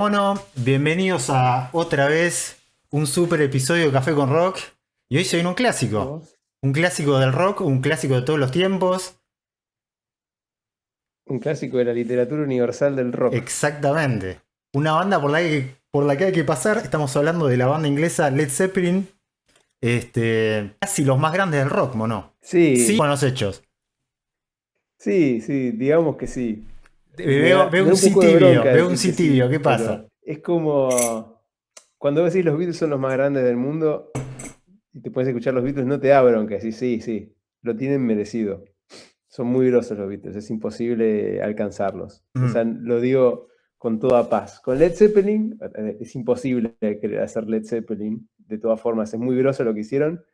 Bueno, bienvenidos a otra vez un super episodio de Café con Rock. Y hoy se viene un clásico. Vamos. Un clásico del rock, un clásico de todos los tiempos. Un clásico de la literatura universal del rock. Exactamente. Una banda por la que hay que pasar. Estamos hablando de la banda inglesa Led Zeppelin. Casi los más grandes del rock, ¿no? Sí, Sí, con los hechos. sí, digamos que sí. Veo Me da un un sí poco de tibio, bronca veo un decir sí que tibio. sí, ¿Qué pasa? pero es como cuando vos decís los Beatles son los más grandes del mundo y te puedes escuchar los Beatles, no te da bronca, decís sí, lo tienen merecido. Son muy grosos los Beatles, es imposible alcanzarlos. O Mm, sea, lo digo con toda paz. Con Led Zeppelin es imposible hacer Led Zeppelin, de todas formas, es muy groso lo que hicieron,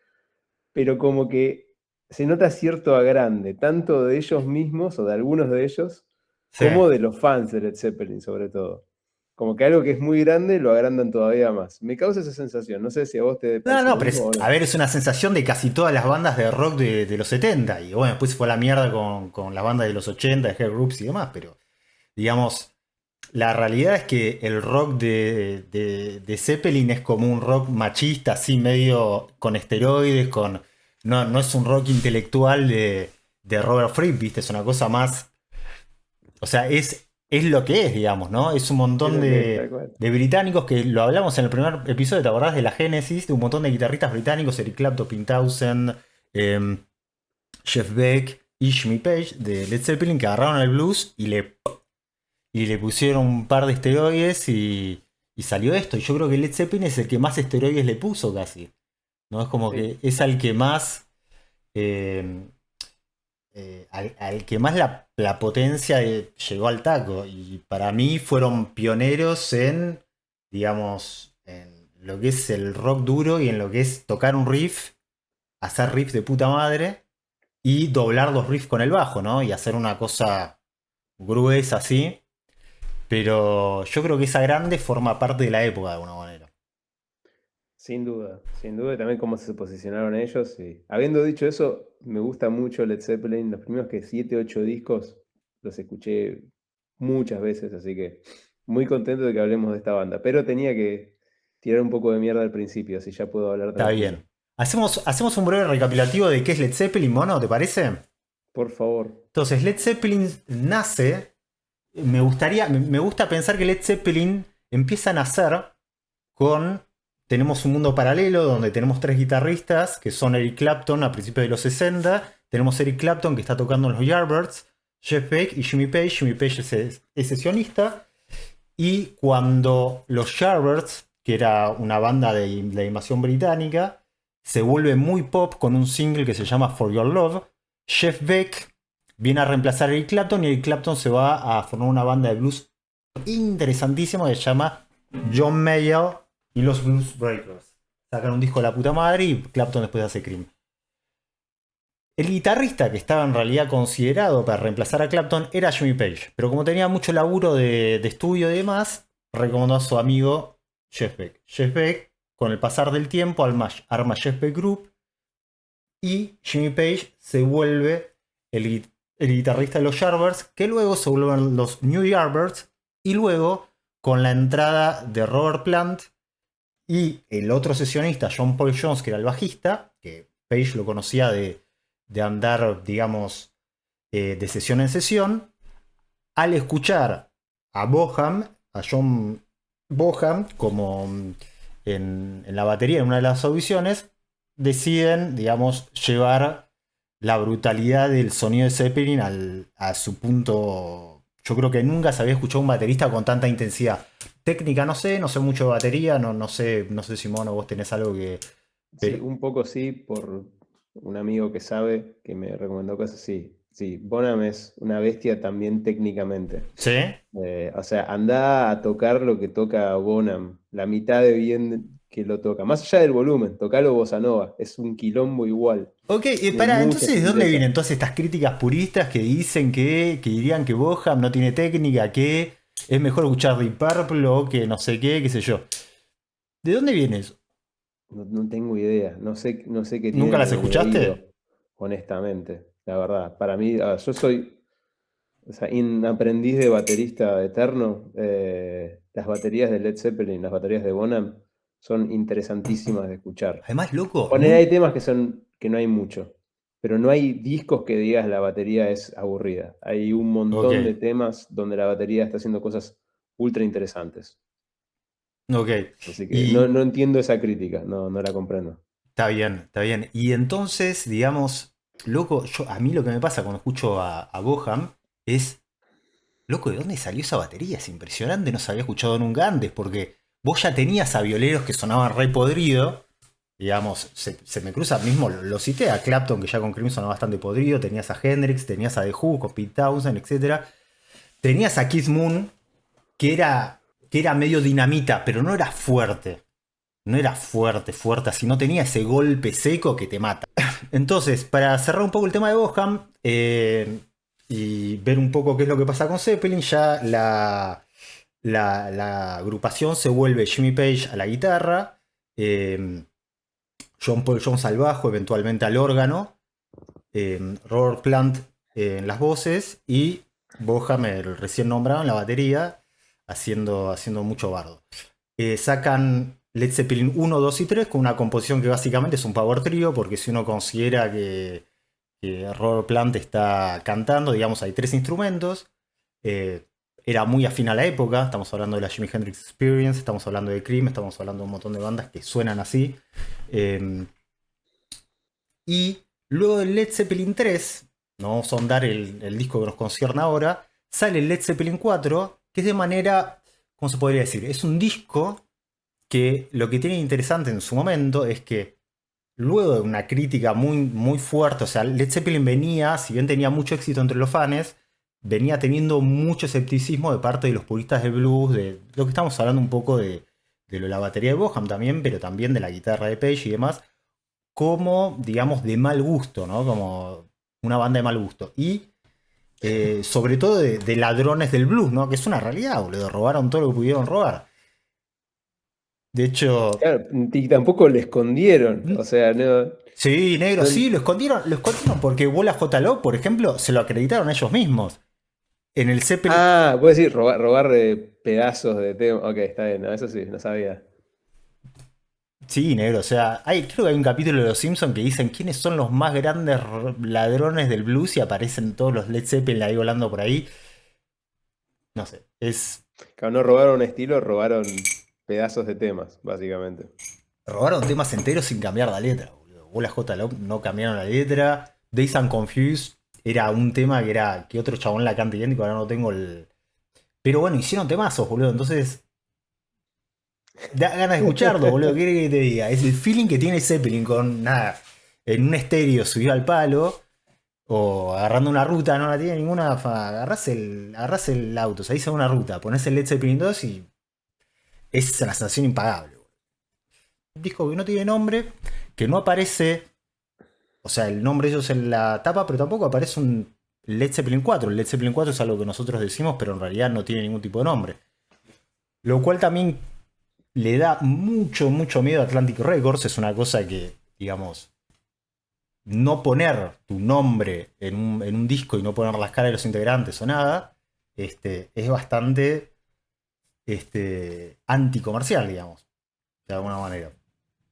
pero como que se nota cierto agrande, tanto de ellos mismos o de algunos de ellos, sí. como de los fans de Led Zeppelin, sobre todo. Como que algo que es muy grande lo agrandan todavía más. Me causa esa sensación, no sé si a vos te No, parece no, lo pero mismo o a no. ver, es una sensación de casi todas las bandas de rock de los 70. Y bueno, después se fue a la mierda con las bandas de los 80, de Hell Groups y demás. Pero, digamos, la realidad es que el rock de Zeppelin es como un rock machista, así medio con esteroides, no es un rock intelectual de Robert Fripp, ¿viste? Es una cosa más. O sea, es lo que es, digamos, ¿no? Es un Es montón lo que es, tal cual. de británicos que lo hablamos en el primer episodio, ¿te acordás de la Génesis? De un montón de guitarristas británicos, Eric Clapton, Pete Townshend, eh, Jeff Beck y Jimmy Page de Led Zeppelin que agarraron el blues y le pusieron un par de esteroides y salió esto. Y yo creo que Led Zeppelin es el que más esteroides le puso casi. ¿No? Es como Sí, que es al que más. eh, al que más la potencia llegó al taco. Y para mí fueron pioneros en, digamos, en lo que es el rock duro y en lo que es tocar un riff, hacer riffs de puta madre y doblar los riffs con el bajo, ¿no? Y hacer una cosa gruesa así. Pero yo creo que esa grande forma parte de la época de alguna manera. sin duda, sin duda, y también cómo se posicionaron ellos. Y habiendo dicho eso, me gusta mucho Led Zeppelin. Los primeros que 7, 8 discos los escuché muchas veces, así que muy contento de que hablemos de esta banda. Pero tenía que tirar un poco de mierda al principio, así ya puedo hablar Está tranquilo. bien. Hacemos un breve recapitulativo de qué es Led Zeppelin, mono, ¿te parece? Por favor. Entonces, Led Zeppelin nace. Me gusta pensar que Led Zeppelin empieza a nacer con. Tenemos un mundo paralelo donde tenemos tres guitarristas que son Eric Clapton a principios de los 60. Tenemos Eric Clapton que está tocando en los Yardbirds, Jeff Beck y Jimmy Page. Jimmy Page es sesionista. Y cuando los Yardbirds, que era una banda de la invasión británica, se vuelve muy pop con un single que se llama For Your Love, Jeff Beck viene a reemplazar a Eric Clapton y Eric Clapton se va a formar una banda de blues interesantísima que se llama John Mayer y los Blues Breakers. Sacan un disco de la puta madre y Clapton después hace Cream. El guitarrista que estaba en realidad considerado para reemplazar a Clapton era Jimmy Page, pero como tenía mucho laburo de estudio y demás, recomendó a su amigo Jeff Beck. Jeff Beck, con el pasar del tiempo, arma Jeff Beck Group y Jimmy Page se vuelve el guitarrista de los Yardbirds, que luego se vuelven los New Yardbirds, y luego, con la entrada de Robert Plant y el otro sesionista, John Paul Jones, que era el bajista, que Page lo conocía de andar, digamos, de sesión en sesión, al escuchar a Boham, a John Boham, como en la batería en una de las audiciones, deciden, digamos, llevar la brutalidad del sonido de Zeppelin a su punto. Yo creo que nunca se había escuchado un baterista con tanta intensidad. Técnica no sé mucho de batería, no sé si Mono vos tenés algo que. Sí, Pero, un poco sí, por un amigo que sabe, que me recomendó cosas, sí. Sí, Bonham es una bestia también técnicamente. ¿sí? O sea, anda a tocar lo que toca Bonham, la mitad de bien que lo toca. Más allá del volumen, tocalo bossa nova, es un quilombo igual, Ok, de para, mucha entonces, ¿de dónde sutileza. vienen todas estas críticas puristas que dicen que dirían que Boham no tiene técnica, que es mejor escuchar Deep Purple o que no sé qué, qué sé yo? ¿De dónde viene eso? No tengo idea, no sé qué ¿Nunca tienen las en el oído, escuchaste? honestamente, la verdad. Para mí, yo soy, O sea, aprendiz de baterista eterno, las baterías de Led Zeppelin, las baterías de Bonham, son interesantísimas de escuchar. Además, loco, Poner hay temas que no hay mucho, pero no hay discos que digas la batería es aburrida. Hay un ok, montón de temas donde la batería está haciendo cosas ultra interesantes. ok. Así que no, Y no entiendo esa crítica, no, no la comprendo. está bien, está bien. Y entonces, digamos, loco, a mí lo que me pasa cuando escucho a Boham es, loco, ¿de dónde salió esa batería? Es impresionante, no se había escuchado nunca antes, porque vos ya tenías a violeros que sonaban re podrido. Digamos, se me cruza mismo, lo cité a Clapton, que ya con Crimson sonaba bastante podrido, tenías a Hendrix, tenías a The Who con Pete Townshend, etcétera. Tenías a Keith Moon, que era medio dinamita, pero no era fuerte. No era fuerte, fuerte, así no tenía ese golpe seco que te mata. Entonces, para cerrar un poco el tema de Boham y ver un poco qué es lo que pasa con Zeppelin, ya la agrupación se vuelve Jimmy Page a la guitarra, John Paul Jones al bajo, eventualmente al órgano, Robert Plant en las voces y Boham, el recién nombrado, en la batería, haciendo mucho bardo. Sacan Led Zeppelin 1, 2 y 3 con una composición que básicamente es un power trio, porque si uno considera que Robert Plant está cantando, digamos, hay tres instrumentos. eh, Era muy afín a la época, estamos hablando de la Jimi Hendrix Experience, estamos hablando de Cream, estamos hablando de un montón de bandas que suenan así. Eh, y luego del Led Zeppelin 3, no vamos a ahondar el disco que nos concierne ahora, sale el Led Zeppelin 4, que es de manera, ¿cómo se podría decir? Es un disco que lo que tiene interesante en su momento es que luego de una crítica muy, muy fuerte, o sea, Led Zeppelin venía, si bien tenía mucho éxito entre los fans, venía teniendo mucho escepticismo de parte de los puristas de blues, de lo que estamos hablando un poco de la batería de Boham también, pero también de la guitarra de Page y demás, como, digamos, de mal gusto, ¿no? Como una banda de mal gusto. Y sobre todo de ladrones del blues, ¿no? Que es una realidad, boludo. Robaron todo lo que pudieron robar. De hecho, Claro, y tampoco le escondieron, o sea, no, sí, negro, no- sí, lo escondieron porque Bola J. Lo, por ejemplo, se lo acreditaron ellos mismos. En el Zeppelin. Ah, puedes decir robar pedazos de tema. Ok, está bien, no, eso sí, no sabía. Sí, negro, o sea, creo que hay un capítulo de Los Simpsons que dicen quiénes son los más grandes ladrones del blues y aparecen todos los Led Zeppelin ahí volando por ahí. No sé, Claro, no robaron estilo, robaron pedazos de temas, básicamente. robaron temas enteros sin cambiar la letra, boludo. Bola J. Lo no cambiaron la letra. Days and Confused era un tema que otro chabón la canta idéntico, ahora no tengo el. Pero bueno, hicieron temazos, boludo. Entonces, da ganas de escucharlo, boludo. ¿Qué querés que te diga? Es el feeling que tiene Zeppelin con nada. En un estéreo subido al palo. O agarrando una ruta, no la tiene ninguna. Agarrás el auto, salís a una ruta, ponés el Led Zeppelin 2 y es una sensación impagable, boludo. Un disco que no tiene nombre, que no aparece. O sea, el nombre de ellos en la tapa, pero tampoco aparece un Led Zeppelin 4. El Led Zeppelin 4 es algo que nosotros decimos, pero en realidad no tiene ningún tipo de nombre. Lo cual también le da mucho, mucho miedo a Atlantic Records. Es una cosa que, digamos, no poner tu nombre en un disco y no poner las caras de los integrantes o nada, es bastante anticomercial, digamos, de alguna manera.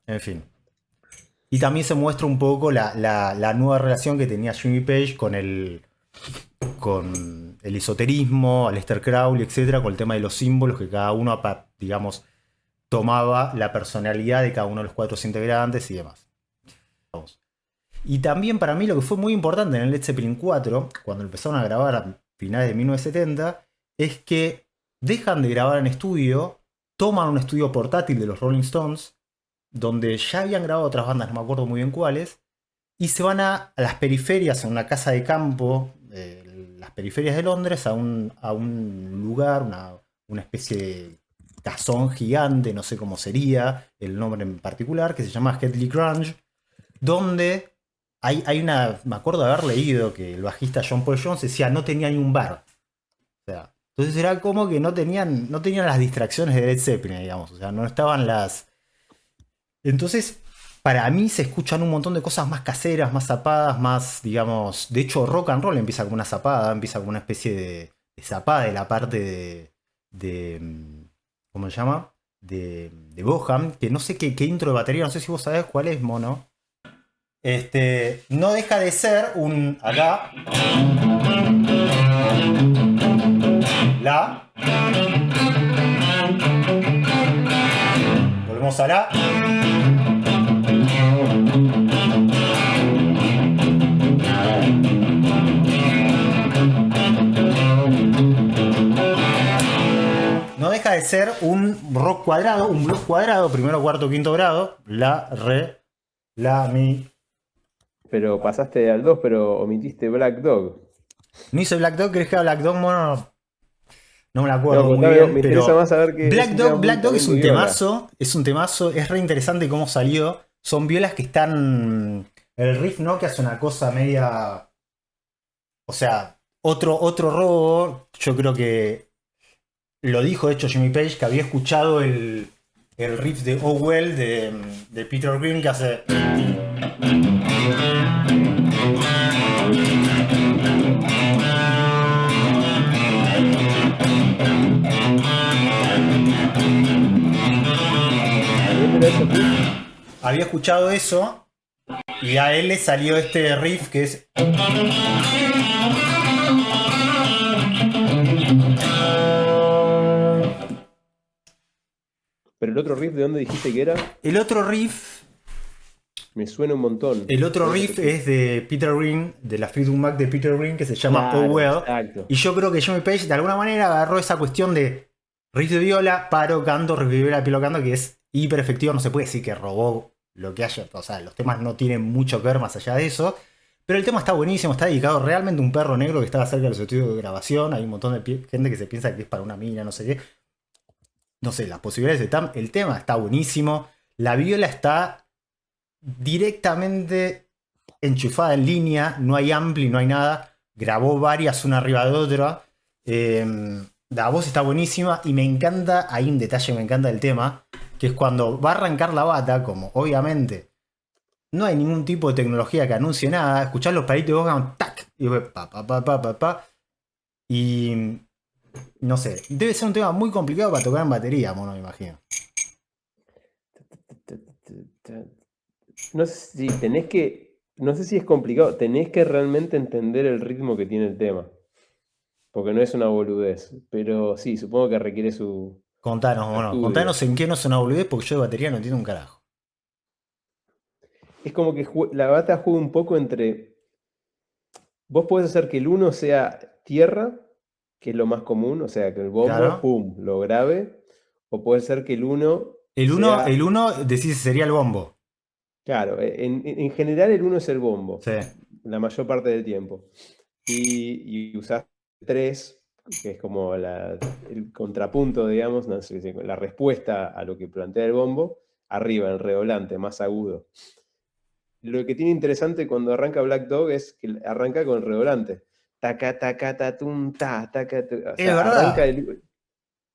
En fin. Y también se muestra un poco la nueva relación que tenía Jimmy Page con el esoterismo, Aleister Crowley, etcétera, con el tema de los símbolos que cada uno, digamos, tomaba la personalidad de cada uno de los cuatro integrantes y demás. Vamos. Y también para mí lo que fue muy importante en el Led Zeppelin 4, cuando empezaron a grabar a finales de 1970, es que dejan de grabar en estudio, toman un estudio portátil de los Rolling Stones, donde ya habían grabado otras bandas, no me acuerdo muy bien cuáles, y se van a las periferias, a una casa de campo, las periferias de Londres, a un lugar, una especie de casón gigante, no sé cómo sería el nombre en particular, que se llama Headley Grange, donde hay una. Me acuerdo de haber leído que el bajista John Paul Jones decía no tenía ni un bar. O sea, entonces era como que no tenían las distracciones de Led Zeppelin, digamos. O sea, no estaban las. Entonces, para mí se escuchan un montón de cosas más caseras, más zapadas, más, digamos... De hecho, rock and roll empieza como una zapada, empieza como una especie de zapada de la parte ¿cómo se llama? De Boham, que no sé qué intro de batería, no sé si vos sabés cuál es, mono. No deja de ser un... Acá. La. Volvemos a la. No deja de ser un rock cuadrado, un blues cuadrado, primero, cuarto, quinto grado. La, re, la, mi. Pero pasaste al 2, pero omitiste Black Dog. No hice Black Dog, ¿crees que era Black Dog? Bueno, no me la acuerdo muy contame, bien. me interesa más saber que Black Dog es un viola. temazo, es re interesante cómo salió. Son violas que están. El riff, ¿no? Que hace una cosa media. O sea, otro robo. Yo creo que lo dijo, de hecho, Jimmy Page, que había escuchado el riff de Oh Well de Peter Green, que hace. Había escuchado eso y a él le salió este riff que es. Pero el otro riff, ¿de dónde dijiste que era? El otro riff. Me suena un montón. El otro riff es de Peter Green, de la Fleetwood Mac de Peter Green, que se llama Claro, Oh Well. exacto. Y yo creo que Jimmy Page de alguna manera agarró esa cuestión de riff de viola, paro, canto, riff de viola, pilo, canto, que es hiper efectivo. No se puede decir que robó lo que haya. O sea, los temas no tienen mucho que ver más allá de eso. Pero el tema está buenísimo, está dedicado realmente a un perro negro que estaba cerca de los estudios de grabación. Hay un montón de gente que se piensa que es para una mina, no sé qué. No sé, las posibilidades están. El tema está buenísimo. La viola está directamente enchufada en línea, no hay ampli, no hay nada. Grabó varias una arriba de otra. La voz está buenísima y me encanta, hay un detalle que me encanta del tema, que es cuando va a arrancar la bata, como obviamente no hay ningún tipo de tecnología que anuncie nada, escuchás los palitos de boca, tac, y y no sé, debe ser un tema muy complicado para tocar en batería, mono, me imagino. No sé si tenés que. No sé si es complicado. Tenés que realmente entender el ritmo que tiene el tema. Porque no es una boludez. Pero sí, supongo que requiere su. Contanos, mono, contanos en qué no es una boludez, porque yo de batería no entiendo un carajo. Es como que la bata juega un poco entre. Vos podés hacer que el 1 sea tierra, que es lo más común, o sea, que el bombo, Claro. pum, lo grabe. O puede ser que el 1. El 1 decís sería el bombo. Claro, en general el 1 es el bombo. Sí. La mayor parte del tiempo. Y usás 3, que es como el contrapunto, digamos, no sé, la respuesta a lo que plantea el bombo, arriba, en el redoblante, más agudo. Lo que tiene interesante cuando arranca Black Dog es que arranca con el redoblante. Taca, taca, ta, tum, ta, taca, ta. O sea,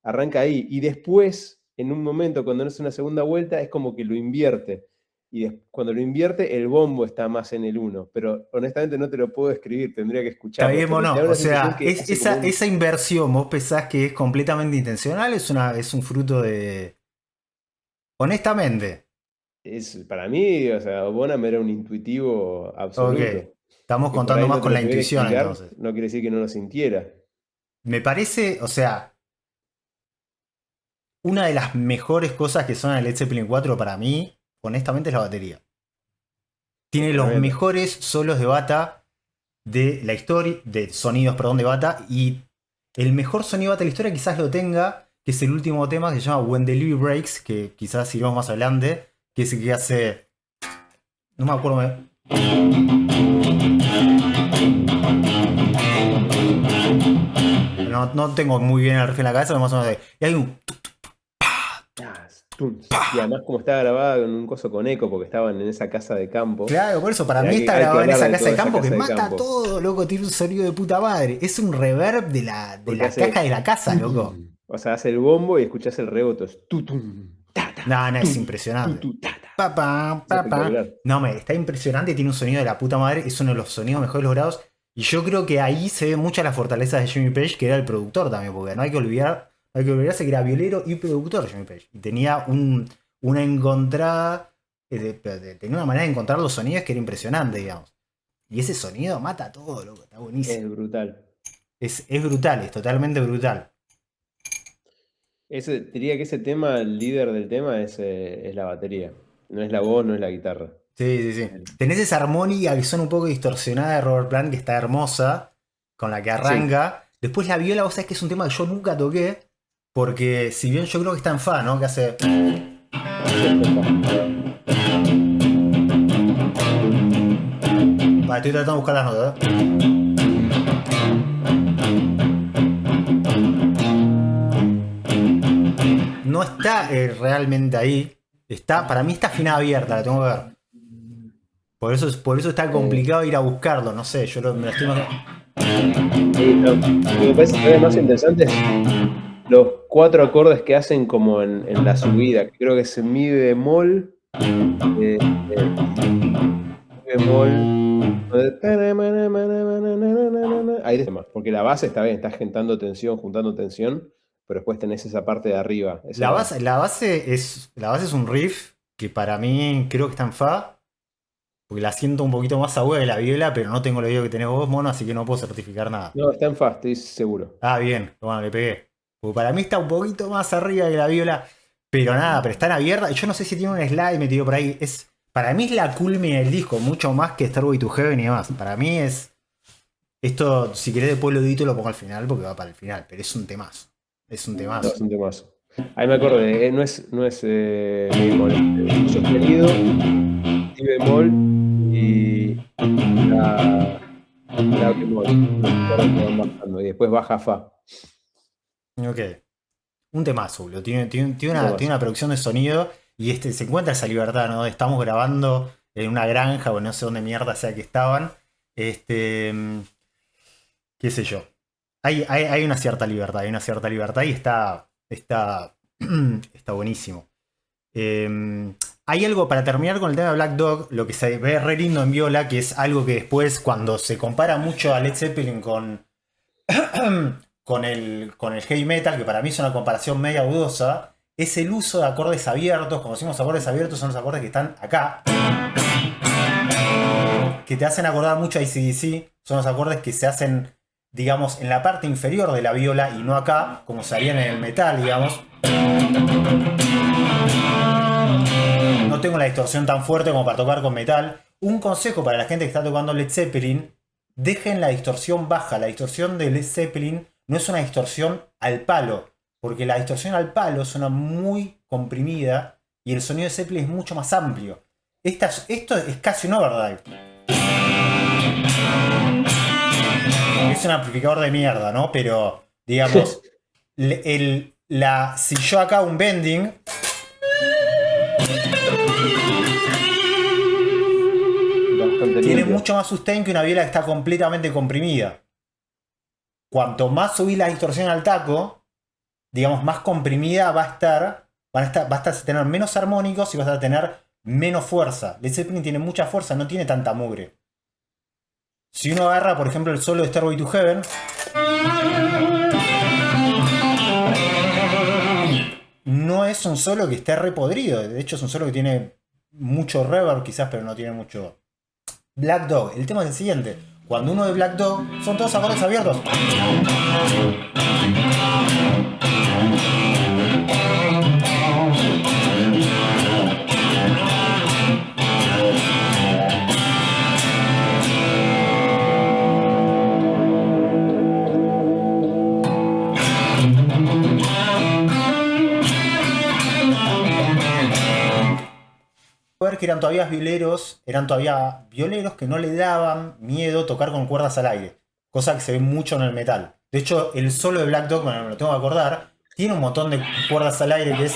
arranca ahí. Y después, en un momento, cuando no es una segunda vuelta, es como que lo invierte. Y cuando lo invierte, el bombo está más en el 1. Pero honestamente no te lo puedo escribir, tendría que escucharlo. Está bien, o no. O sea, esa inversión, ¿vos pensás que es completamente intencional? ¿Es un fruto de...? Honestamente. Para mí, o sea, Bonham era un intuitivo absoluto. Ok. Estamos contando más con la intuición, entonces. No quiere decir que no lo sintiera. Me parece, o sea... Una de las mejores cosas que son el Led Zeppelin 4 para mí, honestamente, es la batería. Tiene los mejores solos de bata de la historia, de sonidos, perdón, de bata, y el mejor sonido de bata de la historia quizás lo tenga, que es el último tema que se llama When the Levee Breaks, que quizás iremos más adelante, que es el que hace... No me acuerdo... No tengo muy bien el riff en la cabeza, pero más o menos... Y hay un... Y además como estaba grabada con un coso con eco, porque estaban en esa casa de campo. Claro, por eso, para mí está grabada en esa casa de campo que mata todo, loco, tiene un sonido de puta madre. Es un reverb de la caja de la casa, loco. O sea, hace el bombo y escuchás el reboto. Es No, es impresionante. Espectacular. No, está impresionante, tiene un sonido de la puta madre, es uno de los sonidos mejor logrados. Y yo creo que ahí se ve muchas las fortalezas de Jimmy Page, que era el productor también, porque no hay que olvidarse que era violero y productor Jimmy Page. Y tenía una encontrada, tenía una manera de encontrar los sonidos que era impresionante, digamos. Y ese sonido mata todo, loco, está buenísimo. Es brutal. Es brutal, es totalmente brutal. Diría que ese tema, el líder del tema es la batería. No es la voz, no es la guitarra. Sí. Tenés esa armónica que son un poco distorsionada de Robert Plant, que está hermosa, con la que arranca. Sí. Después la viola, vos sabés que es un tema que yo nunca toqué, porque si bien yo creo que está en fa, ¿no? Que hace... Vale, estoy tratando de buscar las notas, No está realmente ahí. Para mí está afinada abierta, la tengo que ver. Por eso está complicado ir a buscarlo, no sé, yo me lo estoy... Sí, lo que me parece todavía más interesante es los 4 acordes que hacen como en la subida, que creo que es mi bemol, mi bemol, ahí está más, porque la base está bien, estás juntando tensión, pero después tenés esa parte de arriba. La base es un riff que para mí creo que está en fa. Porque la siento un poquito más aguda de la viola, pero no tengo el oído que tenés vos, mono, así que no puedo certificar nada. No, está en fa, estoy seguro. Ah, bien, bueno, le pegué. Porque para mí está un poquito más arriba que la viola, pero nada, pero está en abierta. Yo no sé si tiene un slide metido por ahí. Para mí es la culmina del disco, mucho más que Starway to Heaven y demás. Para mí es... Esto, si querés después lo edito, lo pongo al final, porque va para el final, pero es un temazo. Es un temazo. No, es un temazo. Ahí me acordé, no es mi bemol, es sostenido, mi bemol y la bemol. Y después baja fa. Ok. Un temazo, boludo. Tiene una producción de sonido y se encuentra esa libertad, ¿no? Estamos grabando en una granja o no sé dónde mierda sea que estaban. Qué sé yo. Hay una cierta libertad, y está buenísimo. Hay algo para terminar con el tema de Black Dog, lo que se ve re lindo en viola, que es algo que después, cuando se compara mucho a Led Zeppelin con el heavy metal, que para mí es una comparación media dudosa, es el uso de acordes abiertos. Como decimos, acordes abiertos son los acordes que están acá, que te hacen acordar mucho a AC/DC. Son los acordes que se hacen, digamos, en la parte inferior de la viola y no acá, como se harían en el metal, digamos. No tengo la distorsión tan fuerte como para tocar con metal. Un consejo para la gente que está tocando Led Zeppelin: dejen la distorsión baja. La distorsión de Led Zeppelin no es una distorsión al palo, porque la distorsión al palo suena muy comprimida y el sonido de Zeppelin es mucho más amplio. Esto es casi un overdrive. Es un amplificador de mierda, ¿no? Pero, digamos, si yo acá hago un bending, tiene mucho más sustain que una viola que está completamente comprimida. Cuanto más subís la distorsión al taco, digamos, más comprimida va a estar, vas a tener menos armónicos y vas a tener menos fuerza. Led Zeppelin tiene mucha fuerza, no tiene tanta mugre. Si uno agarra, por ejemplo, el solo de Stairway to Heaven, no es un solo que esté repodrido. De hecho, es un solo que tiene mucho reverb, quizás, pero no tiene mucho. Black Dog, el tema es el siguiente. Cuando uno de Black Dog, son todos acordes abiertos. Ver que eran todavía violeros que no le daban miedo tocar con cuerdas al aire, cosa que se ve mucho en el metal. De hecho, el solo de Black Dog, me lo tengo que acordar, tiene un montón de cuerdas al aire que es...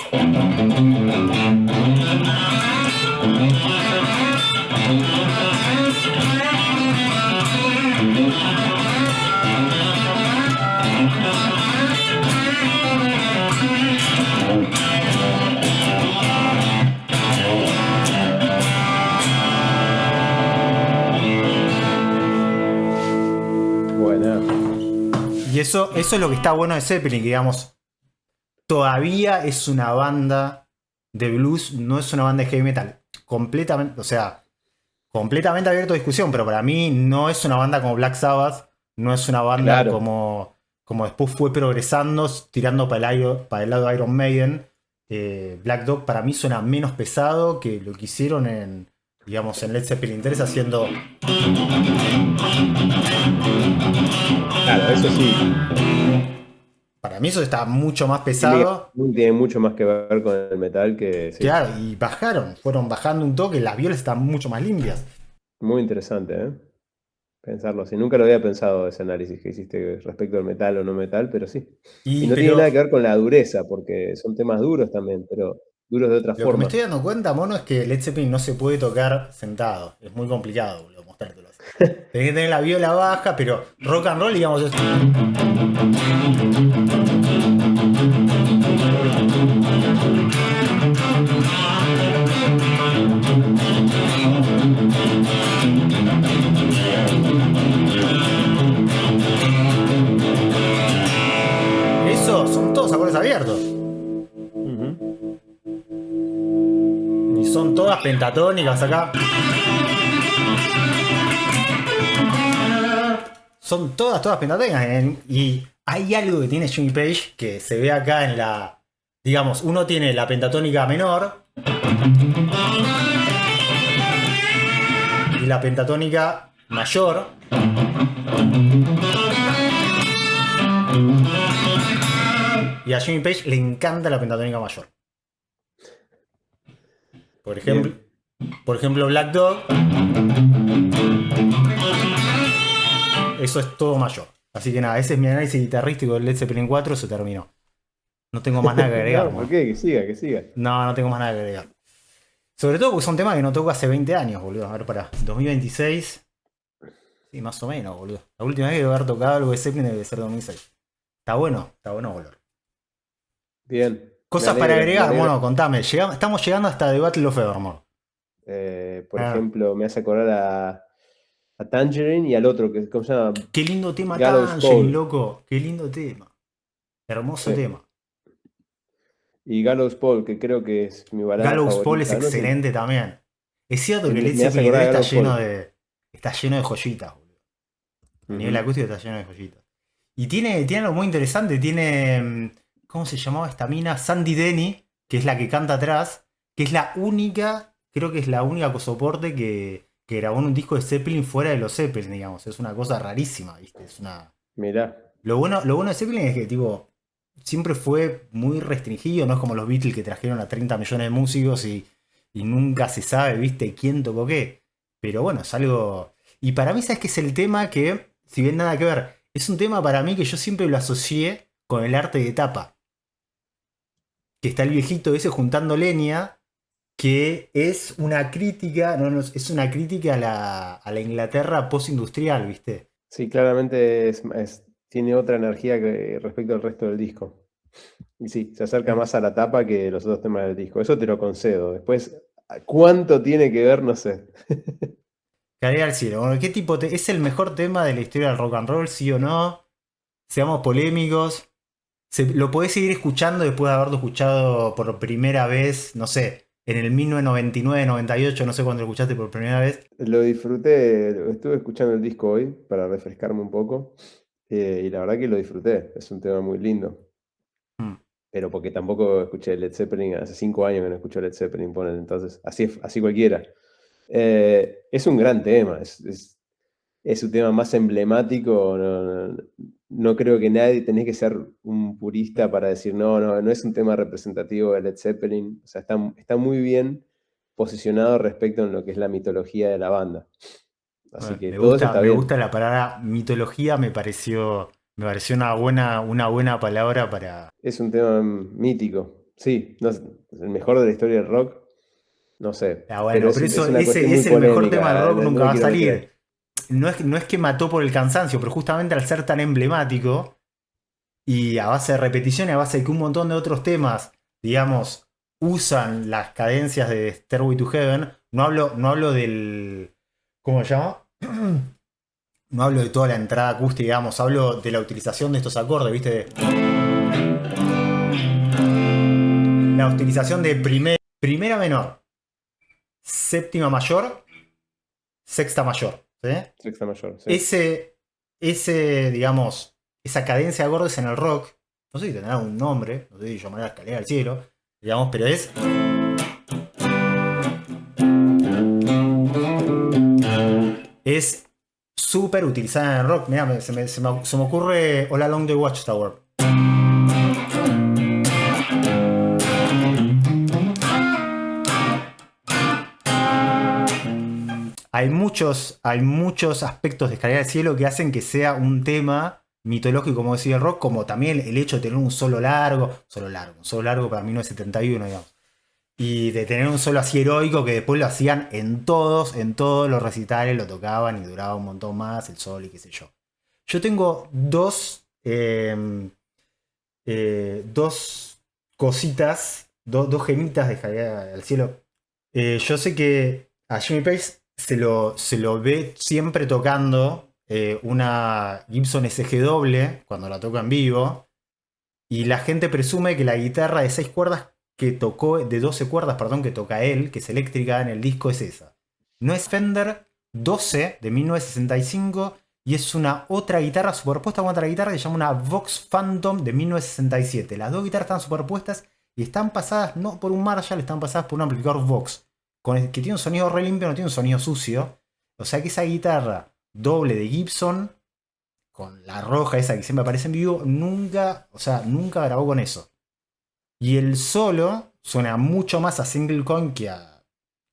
Eso es lo que está bueno de Zeppelin, que digamos, todavía es una banda de blues, no es una banda de heavy metal. Completamente, o sea, completamente abierto a discusión, pero para mí no es una banda como Black Sabbath, no es una banda Claro. como después fue progresando, tirando para el lado de Iron Maiden. Black Dog para mí suena menos pesado que lo que hicieron digamos, en Led Zeppelin 3 haciendo... Claro, eso sí. Para mí eso está mucho más Tiene, pesado. tiene mucho más que ver con el metal que sí. Claro, y fueron bajando un toque, las violas están mucho más limpias. Muy interesante, ¿eh? Pensarlo así. Nunca lo había pensado ese análisis que hiciste respecto al metal o no metal, pero sí. Y no tiene Pero nada que ver con la dureza, porque son temas duros también, pero duros de otra lo que me forma. estoy dando cuenta, mono, es que Led Zeppelin no se puede tocar sentado. Es muy complicado, boludo, mostrártelo así. Tenés que tener la viola baja, pero rock and roll, digamos, eso son todos acordes abiertos. Ujú. Y son todas pentatónicas acá. Son todas pentatónicas. Y hay algo que tiene Jimmy Page que se ve acá en la... Digamos, uno tiene la pentatónica menor y la pentatónica mayor. Y a Jimmy Page le encanta la pentatónica mayor. Por ejemplo, Bien. Black Dog, eso es todo mayor. Así que nada, ese es mi análisis guitarrístico del Led Zeppelin 4, se terminó. No tengo más nada que agregar, No, ¿por mano. qué? Que siga, que siga. No tengo más nada que agregar. Sobre todo porque son temas que no toco hace 20 años, boludo. A ver, para 2026. Sí, más o menos, boludo. La última vez que debo haber tocado algo de Zeppelin debe ser 2006. Está bueno volver. Bien. Me Cosas para alegra, me agregar, alegra. bueno, contame. Estamos llegando hasta The Battle of Evermore. Por Ah, ejemplo, me hace acordar a Tangerine y al otro, que ¿cómo se llama? qué lindo tema Gallows Tangerine, Pole. loco. Qué lindo tema. Hermoso Sí. tema. Y Gallows Pole, que creo que es mi balada Gallows Pole es favorita. No sé, excelente también. Es cierto que Led me hace Zeppelin acordar 3 a Gallows Pole. está lleno de joyitas, boludo. A nivel Ujú. acústico está lleno de joyitas. Y tiene algo muy interesante. ¿Cómo se llamaba esta mina? Sandy Denny, que es la que canta atrás. Que es la única, creo que es la única cosoporte que grabó en un disco de Zeppelin fuera de los Zeppelin, digamos. Es una cosa rarísima, ¿viste? Mirá. Lo bueno de Zeppelin es que, tipo, siempre fue muy restringido. No es como los Beatles que trajeron a 30 millones de músicos y nunca se sabe, ¿viste? Quién tocó qué. Pero bueno, es algo. Y para mí, ¿sabes qué es el tema que, si bien nada que ver, es un tema para mí que yo siempre lo asocié con el arte de tapa? Que está el viejito ese juntando leña, que es una crítica, es una crítica a la Inglaterra postindustrial, ¿viste? Sí, claramente tiene otra energía que respecto al resto del disco. Y sí, se acerca más a la tapa que los otros temas del disco. Eso te lo concedo. Después, ¿cuánto tiene que ver? No sé. Caer al cielo. Bueno, ¿es el mejor tema de la historia del rock and roll, sí o no? Seamos polémicos. Lo podés seguir escuchando después de haberlo escuchado por primera vez, no sé, en el 1999, 98, no sé cuándo lo escuchaste por primera vez. Lo disfruté, estuve escuchando el disco hoy para refrescarme un poco y la verdad que lo disfruté. Es un tema muy lindo. Mm. Pero porque tampoco escuché Led Zeppelin, hace 5 años que no escucho Led Zeppelin, ponen, entonces, así cualquiera. Es un gran tema, es su tema más emblemático. No creo que nadie, tenés que ser un purista para decir, no es un tema representativo de Led Zeppelin. O sea, está muy bien posicionado respecto en lo que es la mitología de la banda. Así que Me todo eso gusta, está me bien. gusta la palabra mitología, me pareció una buena palabra para. Es un tema mítico, sí, no es el mejor de la historia del rock, no sé, Ah, pero bueno, pero es eso, una cuestión ese muy es el mejor tema del polémica, rock, no nunca me va a quiero meter ahí. salir. No es que mató por el cansancio, pero justamente al ser tan emblemático y a base de repetición y a base de que un montón de otros temas, digamos, usan las cadencias de Stairway to Heaven, no hablo del. ¿Cómo se llama? no hablo de toda la entrada acústica, digamos, hablo de la utilización de estos acordes, ¿viste? La utilización de primera menor, séptima mayor, sexta mayor, ¿sí? Sexta mayor, sí. Digamos, esa cadencia de acordes en el rock, no sé si tendrá un nombre, no sé si llamará la escalera del cielo, digamos, pero es súper utilizada en el rock. Mirá, se me ocurre All Along the Watchtower. Hay muchos aspectos de Escalera del Cielo que hacen que sea un tema mitológico, como decía el rock, como también el hecho de tener un solo largo para 1971, digamos. Y de tener un solo así heroico que después lo hacían en todos los recitales, lo tocaban y duraba un montón más el solo y qué sé yo. Yo tengo dos cositas, dos gemitas de Escalera del Cielo. Yo sé que a Jimmy Page se lo ve siempre tocando una Gibson SG doble cuando la toca en vivo. Y la gente presume que la guitarra de 6 cuerdas que tocó, de 12 cuerdas, perdón, que toca él, que es eléctrica en el disco, es esa. No es Fender 12 de 1965 y es una otra guitarra superpuesta con otra guitarra que se llama una Vox Phantom de 1967. Las dos guitarras están superpuestas y están pasadas no por un Marshall, están pasadas por un amplificador Vox, que tiene un sonido re limpio, no tiene un sonido sucio. O sea que esa guitarra doble de Gibson con la roja esa que siempre aparece en vivo, nunca grabó con eso. Y el solo suena mucho más a Single Coin que a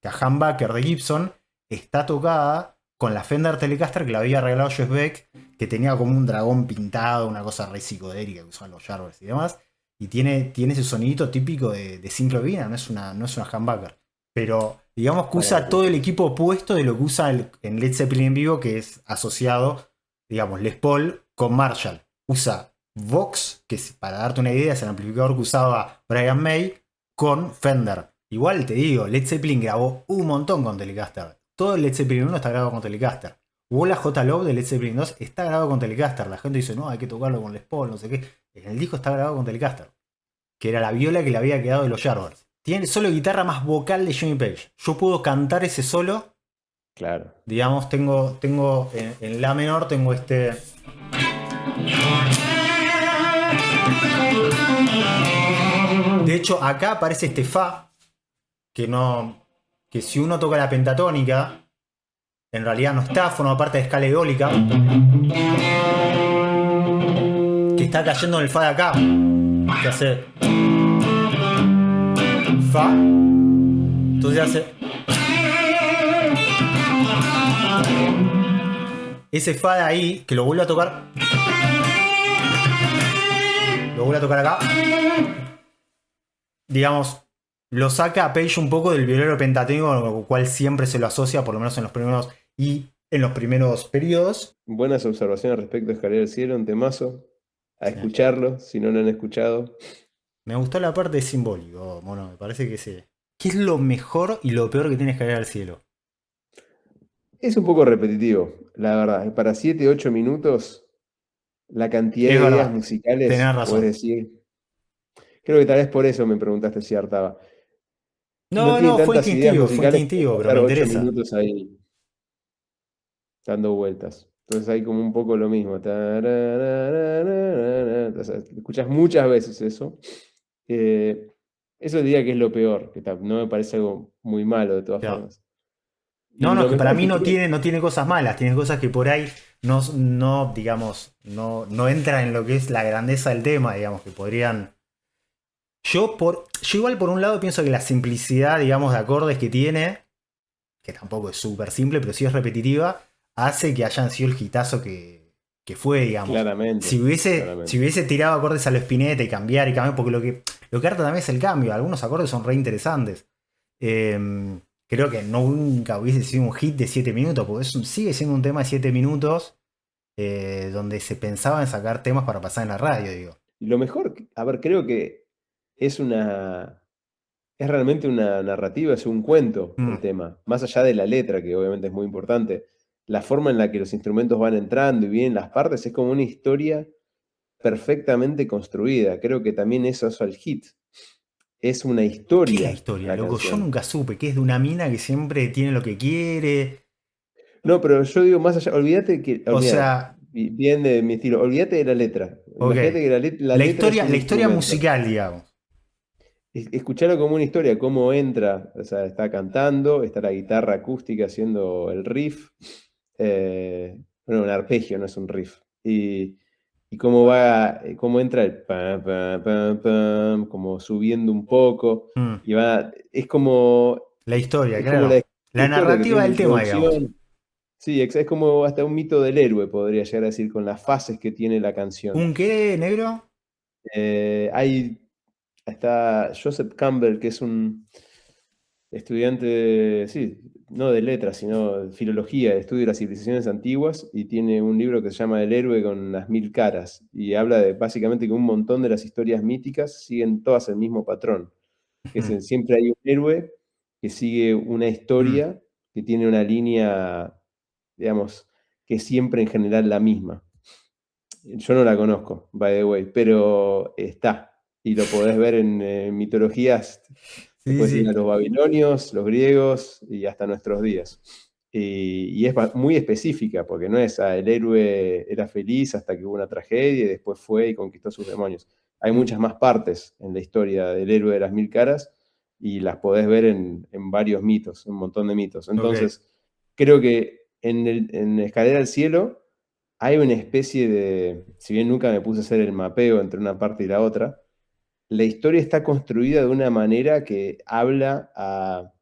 Humbucker de Gibson. Está tocada con la Fender Telecaster que la había regalado Jeff Beck, que tenía como un dragón pintado, una cosa re psicodélica que usaban los Jarvis y demás. Y tiene ese sonidito típico de Single Vina, no es una Humbucker. Pero digamos que usa todo el equipo opuesto de lo que usa en Led Zeppelin en vivo, que es asociado, digamos, Les Paul con Marshall. Usa Vox, que para darte una idea es el amplificador que usaba Brian May, con Fender. Igual te digo, Led Zeppelin grabó un montón con Telecaster. Todo el Led Zeppelin 1 está grabado con Telecaster. Walla J. Love de Led Zeppelin 2 está grabado con Telecaster. La gente dice, no, hay que tocarlo con Les Paul, no sé qué. En el disco está grabado con Telecaster, que era la viola que le había quedado de los Yardbirds. Tiene el solo de guitarra más vocal de Jimmy Page. Yo puedo cantar ese solo. Claro. Digamos, tengo en la menor tengo este. De hecho, acá aparece este Fa, que si uno toca la pentatónica, en realidad no está, forma parte de escala eólica, que está cayendo en el Fa de acá, que hace Fa, entonces hace ese Fa de ahí, que lo vuelve a tocar, acá, digamos, lo saca a Page un poco del violero pentatónico, con lo cual siempre se lo asocia, por lo menos en los primeros periodos. Buenas observaciones respecto a Escalera del Cielo, un temazo. A Sí. escucharlo, si no lo han escuchado. Me gustó la parte simbólico, bueno, me parece que sí. ¿Qué es lo mejor y lo peor que tiene Escalera al Cielo? Es un poco repetitivo, la verdad. Para 7-8 minutos, la cantidad Es de ideas verdad, musicales, tenés puedes razón. decir. Creo que tal vez por eso me preguntaste si hartaba. No No, tiene no, fue tantas ideas musicales como instintivo, pero pasar me 8 interesa. minutos ahí dando vueltas. Entonces hay como un poco lo mismo. O sea, escuchas muchas veces eso. Eso diría que es lo peor, que no me parece algo muy malo de todas Ya. formas. Y No, no, es lo que para mejor mí que no creo, tiene cosas malas, tiene cosas que por ahí no digamos, no entran en lo que es la grandeza del tema, digamos, que podrían. Yo igual por un lado pienso que la simplicidad, digamos, de acordes que tiene, que tampoco es súper simple, pero sí es repetitiva, hace que hayan sido el hitazo que fue, digamos. claramente, Si claramente. hubiese tirado acordes a lo Spinetta y cambiar, porque lo que harta también es el cambio. Algunos acordes son re interesantes. Creo que nunca hubiese sido un hit de 7 minutos, porque sigue siendo un tema de 7 minutos donde se pensaba en sacar temas para pasar en la radio, digo. Y lo mejor, a ver, creo que es es realmente una narrativa, es un cuento el Mm, tema. Más allá de la letra, que obviamente es muy importante, la forma en la que los instrumentos van entrando y vienen las partes, es como una historia perfectamente construida. Creo que también eso es el hit. Es una ¿Qué es la historia historia, la loco? Yo canción. nunca supe que es de una mina que siempre tiene lo que quiere. No, pero yo digo más allá, olvídate que, O olvídate, sea, bien de mi estilo, olvídate de la letra. ok. Imagínate que la letra es un La historia instrumento. musical, digamos. Escucharlo como una historia, cómo entra, o sea, está cantando, está la guitarra acústica haciendo el riff, bueno, un arpegio, no es un riff, y cómo va, cómo entra el pam, pam, pam, pam, como subiendo un poco, Mm. y va, La historia, es como claro. la La historia que narrativa tiene la del tema, digamos. introducción, sí, es como hasta un mito del héroe, podría llegar a decir, con las fases que tiene la canción. ¿Un qué, negro? Hay Está Joseph Campbell, que es un estudiante, sí, no de letras, sino de filología, de estudio de las civilizaciones antiguas, y tiene un libro que se llama El héroe con las mil caras, y habla de básicamente que un montón de las historias míticas siguen todas el mismo patrón, que Mm. siempre hay un héroe que sigue una Mm. historia que tiene una línea, digamos, que es siempre en general la misma. Yo no la conozco, by the way, pero está. Y lo podés ver en mitologías, te Sí, puedes ir a sí. los babilonios, los griegos y hasta nuestros días. Y es muy específica, porque no es el héroe era feliz hasta que hubo una tragedia y después fue y conquistó sus demonios. Hay Mm. muchas más partes en la historia del héroe de las mil caras y las podés ver en varios mitos, un montón de mitos. Ok. Entonces, creo que en Escalera al Cielo hay una especie de, si bien nunca me puse a hacer el mapeo entre una parte y la otra, la historia está construida de una manera que habla a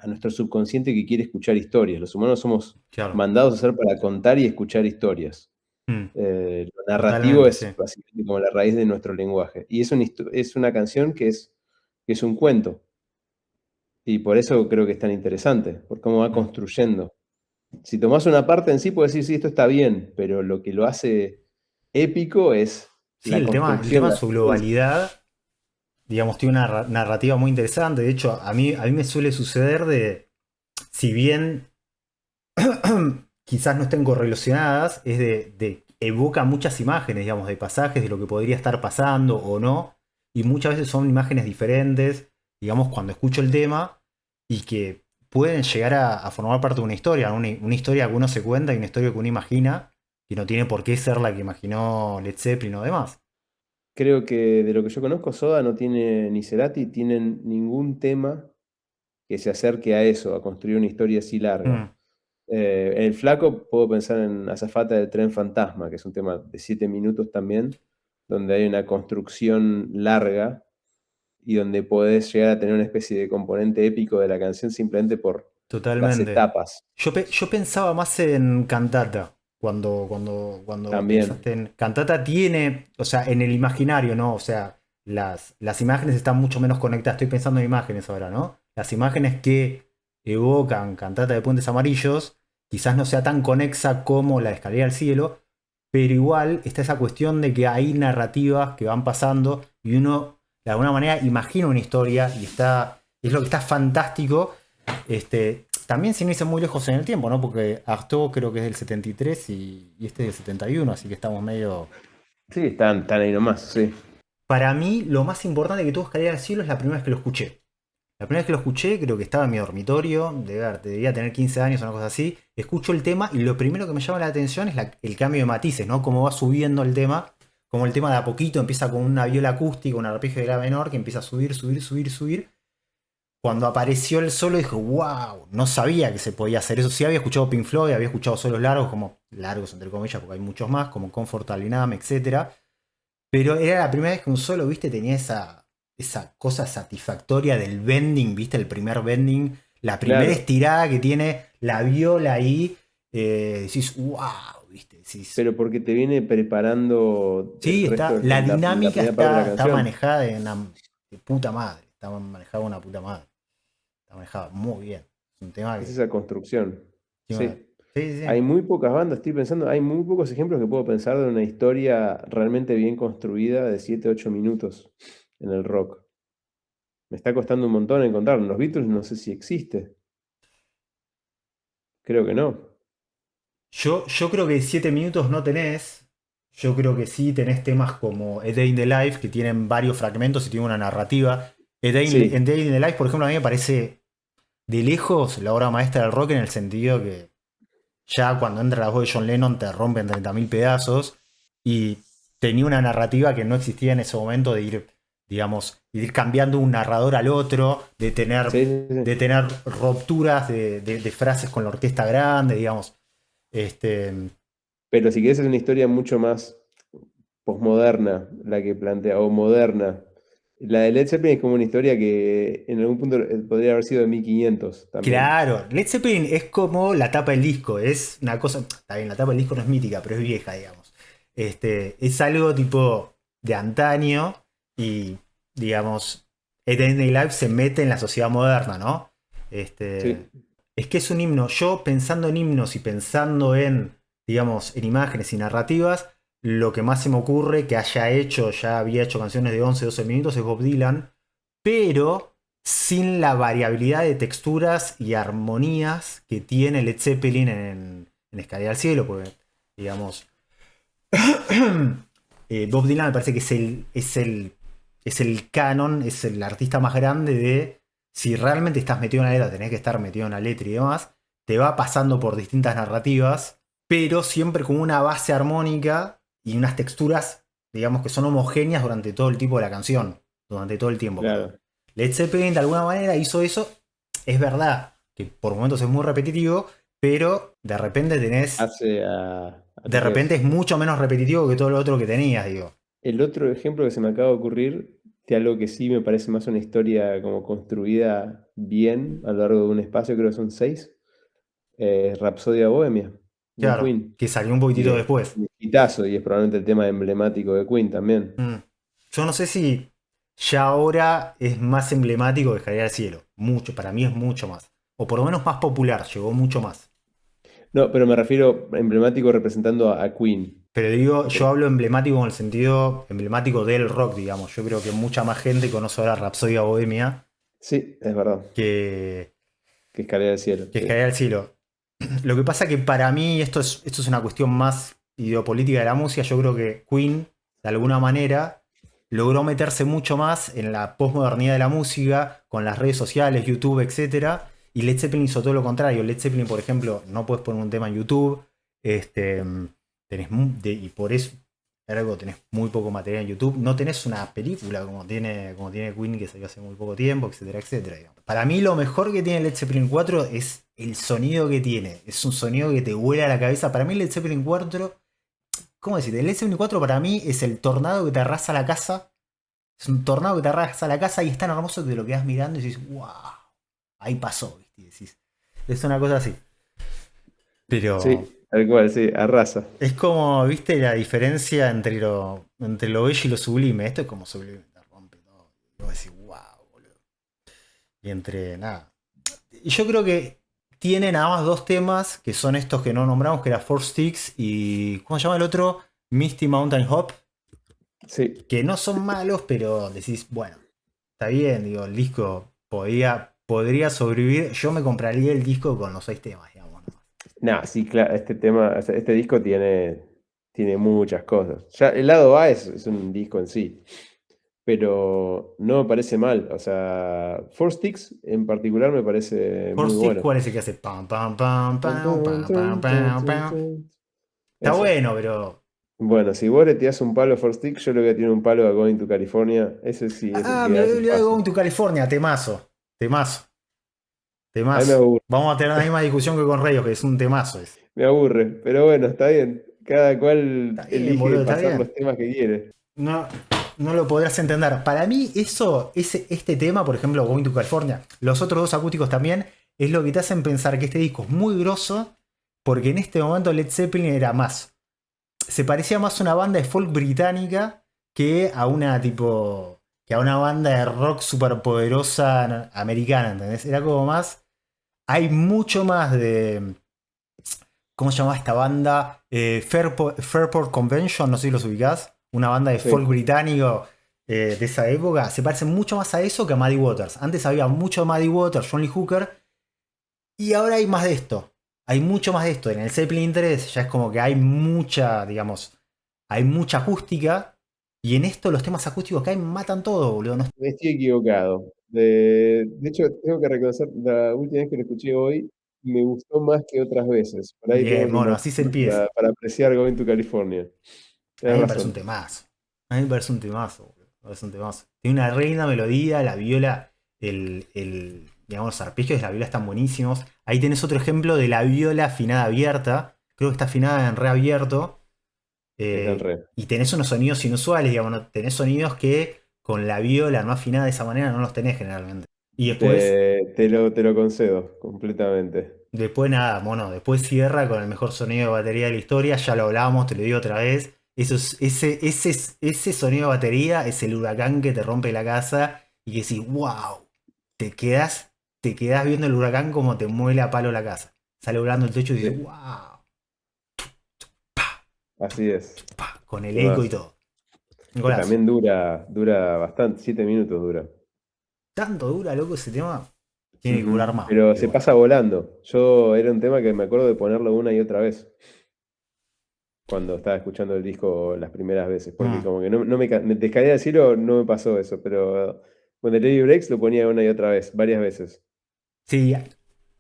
nuestro subconsciente que quiere escuchar historias. Los humanos somos Claro. mandados a hacer para contar y escuchar historias. Mm. Lo narrativo Totalmente, sí. es básicamente como la raíz de nuestro lenguaje. Y es una canción que es un cuento. Y por eso creo que es tan interesante, por cómo va Mm. construyendo. Si tomás una parte en sí, puedes decir, sí, esto está bien, pero lo que lo hace épico es Sí, la el construcción, tema en la su secuencia. globalidad, digamos, tiene una narrativa muy interesante. De hecho, a mí me suele suceder de, si bien quizás no estén correlacionadas, es de evoca muchas imágenes, digamos, de pasajes, de lo que podría estar pasando o no, y muchas veces son imágenes diferentes, digamos, cuando escucho el tema, y que pueden llegar a formar parte de una historia, una historia que uno se cuenta y una historia que uno imagina, que no tiene por qué ser la que imaginó Led Zeppelin o demás. Creo que de lo que yo conozco, Soda no tiene, ni Cerati tienen ningún tema que se acerque a eso, a construir una historia así larga. Mm. El Flaco, puedo pensar en Azafata del Tren Fantasma, que es un tema de 7 minutos también, donde hay una construcción larga y donde podés llegar a tener una especie de componente épico de la canción simplemente por las Totalmente. etapas. Yo pensaba más en Cantata. Cuando También. pensaste en. Cantata tiene. O sea, en el imaginario, ¿no? O sea, las imágenes están mucho menos conectadas. Estoy pensando en imágenes ahora, ¿no? Las imágenes que evocan Cantata de Puentes Amarillos, quizás no sea tan conexa como la de Escalera al Cielo, pero igual está esa cuestión de que hay narrativas que van pasando y uno, de alguna manera, imagina una historia y está. Es lo que está fantástico. También sin irse muy lejos en el tiempo, ¿no? Porque Artaud creo que es del 73 y este es del 71, así que estamos medio. Sí, están ahí nomás, sí. Para mí, lo más importante que tuvo Escalera al Cielo es la primera vez que lo escuché. La primera vez que lo escuché, creo que estaba en mi dormitorio, debía tener 15 años o una cosa así. Escucho el tema y lo primero que me llama la atención es el cambio de matices, ¿no? Cómo va subiendo el tema, como el tema de a poquito empieza con una viola acústica, un arpegio de la menor que empieza a subir, subir, subir, subir. Cuando apareció el solo dije, wow, no sabía que se podía hacer eso. Sí había escuchado Pink Floyd, había escuchado solos largos, como largos entre comillas, porque hay muchos más, como Comfortable Numb, etc. Pero era la primera vez que un solo, viste, tenía esa cosa satisfactoria del bending, viste, el primer bending, la primera Claro. estirada que tiene la viola ahí. Decís, wow, viste, decís. Pero porque te viene preparando Sí, la la dinámica primera parte de la está canción. manejada de puta madre, está manejada de una puta madre. Está manejada muy bien. Es un tema Es que. esa construcción. Encima- Sí. Sí, sí, sí. Hay muy pocas bandas, estoy pensando, hay muy pocos ejemplos que puedo pensar de una historia realmente bien construida de 7 u 8 minutos en el rock. Me está costando un montón encontrarlo. Los Beatles no sé si existe. Creo que no. Yo creo que 7 minutos no tenés. Yo creo que sí tenés temas como A Day in the Life, que tienen varios fragmentos y tienen una narrativa. Sí, Day in the Life, por ejemplo, a mí me parece de lejos la obra maestra del rock en el sentido que ya cuando entra la voz de John Lennon te rompen 30.000 pedazos y tenía una narrativa que no existía en ese momento de ir, digamos, ir cambiando un narrador al otro, sí, sí, de sí. tener rupturas de frases con la orquesta grande, digamos. Este, Pero si querés es una historia mucho más posmoderna la que plantea, o moderna. La de Led Zeppelin es como una historia que en algún punto podría haber sido de 1500 también. claro, Led Zeppelin es como la tapa del disco, es una cosa, está bien, la tapa del disco no es mítica, pero es vieja, digamos. Es algo tipo de antaño y, digamos, Eternity Life se mete en la sociedad moderna, ¿no? Este, Sí, es que es un himno. Yo pensando en himnos y pensando en, digamos, en imágenes y narrativas, lo que más se me ocurre que haya hecho, ya había hecho canciones de 11 12 minutos es Bob Dylan, pero sin la variabilidad de texturas y armonías que tiene Led Zeppelin en Escalera al Cielo, porque, digamos, Bob Dylan me parece que es el canon, es el artista más grande de si realmente estás metido en la letra, tenés que estar metido en la letra y demás, te va pasando por distintas narrativas, pero siempre con una base armónica y unas texturas, digamos, que son homogéneas durante todo el tipo de la canción, durante todo el tiempo, perdón. claro. Led Zeppelin de alguna manera hizo eso, es verdad que por momentos es muy repetitivo, pero de repente Hace a de lo que repente es. es mucho menos repetitivo que todo lo otro que tenías, digo. El otro ejemplo que se me acaba de ocurrir de algo que sí me parece más una historia como construida bien a lo largo de un espacio, creo que son seis, Rapsodia Bohemia, de Claro, Queen. que salió un Y poquitito es después. un hitazo y es probablemente el tema emblemático de Queen también. Mm. Yo no sé si ya ahora es más emblemático que Escalera al Cielo. Mucho, para mí es mucho más. O por lo menos más popular, llegó mucho más. No, pero me refiero emblemático representando a Queen. Pero digo, yo Eh, hablo emblemático en el sentido emblemático del rock, digamos. Yo creo que mucha más gente conoce ahora Rapsodia Bohemia Sí, es verdad, que, que Escalera del Cielo, que sí. Escalera al Cielo. Lo que pasa que para mí esto es una cuestión más ideopolítica de la música. Yo creo que Queen, de alguna manera, logró meterse mucho más en la posmodernidad de la música, con las redes sociales, YouTube, etcétera. Y Led Zeppelin hizo todo lo contrario. Led Zeppelin, por ejemplo, no puedes poner un tema en YouTube. Este, y por eso, ergo, tenés muy poco material en YouTube. No tenés una película como tiene Queen, que salió hace muy poco tiempo, etcétera, etcétera. Digamos. Para mí, lo mejor que tiene Led Zeppelin 4 es el sonido que tiene. Es un sonido que te vuela a la cabeza. Para mí, Led Zeppelin 4, ¿cómo decirte? El Led Zeppelin 4 para mí es el tornado que te arrasa la casa. Es un tornado que te arrasa la casa y es tan hermoso que te lo quedas mirando y dices, wow, ahí pasó, ¿viste? Y decís, es una cosa así. Pero Sí, tal cual, sí, arrasa. es como, ¿viste la diferencia entre lo bello y lo sublime? Esto es como sublime, te rompe todo. Y vos decís, wow, boludo. Y entre nada. Y yo creo que tiene nada más dos temas, que son estos que no nombramos, que era Four Sticks y. ¿Cómo se llama el otro? Misty Mountain Hop. Sí. Que no son malos, pero decís, bueno, está bien, digo, el disco podría sobrevivir. Yo me compraría el disco con los seis temas, digamos, ¿no? Nah, sí, claro, este tema, o sea, este disco tiene muchas cosas. Ya el lado A es un disco en sí, pero no me parece mal. O sea, Four Sticks en particular me parece Four muy Sticks, bueno. ¿cuál es el que hace? Pam, pam, pam, Tun, pam, tun, pam, pam, tun, tun, pam, tun, pam. tun. Está Ese. bueno, pero. Bueno, si vos le tirás un palo a Four Sticks, yo le voy a tirar un palo a Going to California. Ese sí es el Ah, que me hace olvidé de Going espacio. to California, temazo. Temazo, A mí me temazo. aburre, Vamos a tener la misma discusión que con Reyes, que es un temazo ese. me aburre, pero bueno, está bien. Cada cual Está bien, elige boludo, está pasar bien. los temas que quiere. No, no lo podrás entender. Para mí, este tema, por ejemplo, Going to California, los otros dos acústicos también, es lo que te hacen pensar que este disco es muy grosso, porque en este momento Led Zeppelin era más. Se parecía más a una banda de folk británica que a una tipo. Que a una banda de rock superpoderosa americana, ¿entendés? Era como más. Hay mucho más de. ¿Cómo se llamaba esta banda? Fairport Convention, no sé si los ubicás. Una banda de folk Sí. británico de esa época. Se parece mucho más a eso que a Muddy Waters. Antes había mucho de Muddy Waters, John Lee Hooker. Y ahora hay más de esto. hay mucho más de esto. En el Zeppelin 3 ya es como que hay mucha, digamos, hay mucha acústica. Y en esto los temas acústicos que hay matan todo, boludo. No, Estoy equivocado. De hecho, tengo que reconocer, la última vez que lo escuché hoy, me gustó más que otras veces. Por ahí tengo bien, que bueno, así se invertir empieza. para apreciar Going to California. A Tienes mí me parece un razón. temazo. A mí me parece un temazo, boludo. Me parece un temazo. Tiene una reina melodía, la viola, digamos, los arpegios de la viola están buenísimos. Ahí tenés otro ejemplo de la viola afinada abierta. Creo que está afinada en re abierto. Está en re. Y tenés unos sonidos inusuales, digamos, ¿no? Tenés sonidos que con la viola no afinada de esa manera no los tenés generalmente. Y después, Te lo concedo completamente. después nada, bueno, después cierra con el mejor sonido de batería de la historia, ya lo hablábamos, te lo digo otra vez. Ese sonido de batería es el huracán que te rompe la casa y que decís, wow, te quedás, te quedás viendo el huracán como te muele a palo la casa. Sale volando el techo y dices, Sí, wow, así es. con el eco y Temazo. todo. Un Que golazo. también dura bastante, 7 minutos dura. Tanto dura, loco, ese tema. Tiene que Ujú. durar más, Pero pero se bueno. pasa volando. Yo era un tema que me acuerdo de ponerlo una y otra vez cuando estaba escuchando el disco las primeras veces, porque Mm. como que me descaía del cielo, no me pasó eso, pero con el Lady Breaks lo ponía una y otra vez, varias veces. Sí,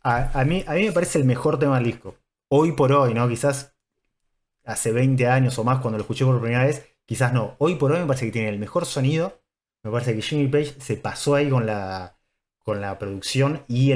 a mí me parece el mejor tema del disco. Hoy por hoy, ¿no? Quizás hace 20 años o más cuando lo escuché por primera vez, quizás no. Hoy por hoy me parece que tiene el mejor sonido. Me parece que Jimmy Page se pasó ahí con la producción y